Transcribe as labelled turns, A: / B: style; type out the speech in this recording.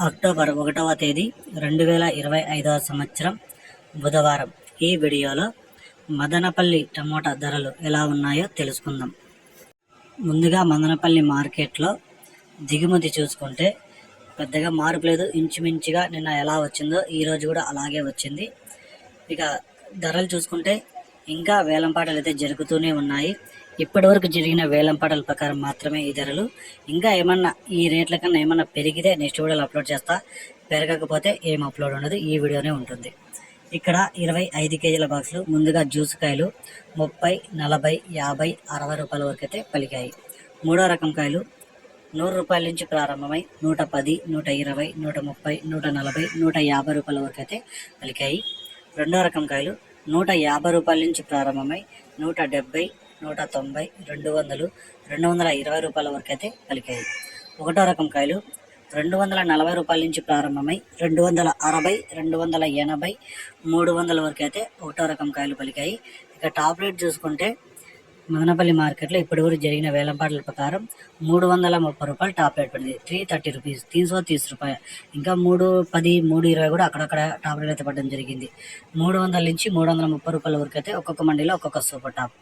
A: October 1వ తేదీ 2025 సంవత్సరం బుధవారం. ఈ వీడియోలో మదనపల్లి టమోటా ధరలు ఎలా ఉన్నాయో తెలుసుకుందాం. ముందుగా మదనపల్లి మార్కెట్లో దిగుమతి చూసుకుంటే పెద్దగా మార్పు లేదు. ఇంచుమించుగా నిన్న ఎలా వచ్చిందో ఈరోజు కూడా అలాగే వచ్చింది. ఇక ధరలు చూసుకుంటే ఇంకా వేలంపాటలు అయితే జరుగుతూనే ఉన్నాయి. ఇప్పటి వరకు జరిగిన వేలంపాటల ప్రకారం మాత్రమే ఈ ధరలు. ఇంకా ఏమన్నా ఈ రేట్ల కన్నా ఏమన్నా పెరిగితే నెక్స్ట్ వీడియోలో అప్లోడ్ చేస్తా, పెరగకపోతే ఏం అప్లోడ్ ఉండదు, ఈ వీడియోనే ఉంటుంది. ఇక్కడ 25 కేజీల బాక్సులు. ముందుగా జ్యూస్ కాయలు 30, 40, 50, 60 రూపాయల వరకు అయితే పలికాయి. మూడో రకం కాయలు 100 రూపాయల నుంచి ప్రారంభమై 110, 120, 130, 140, 150 రూపాయల వరకు అయితే పలికాయి. రెండో రకం కాయలు 150 రూపాయల నుంచి ప్రారంభమై 170, 190, 200, 220 రూపాయల వరకు అయితే పలికాయి. ఒకటో రకం కాయలు 240 రూపాయల నుంచి ప్రారంభమై 260, 280, 300 వరకు అయితే ఒకటో రకం కాయలు పలికాయి. ఇక టాప్ రేట్ చూసుకుంటే మదనపల్లి మార్కెట్లో ఇప్పటి వరకు జరిగిన వేలంపాటల ప్రకారం 330 రూపాయలు టాప్ రేట్ పడింది. 330 రూపీస్, 330 రూపాయలు. ఇంకా 310, 320 కూడా అక్కడక్కడ టాప్ రేట్ అయితే పడడం జరిగింది. 300 నుంచి 330 రూపాయల వరకు అయితే ఒక్కొక్క మండీలో ఒక్కొక్క సూపర్ టాప్.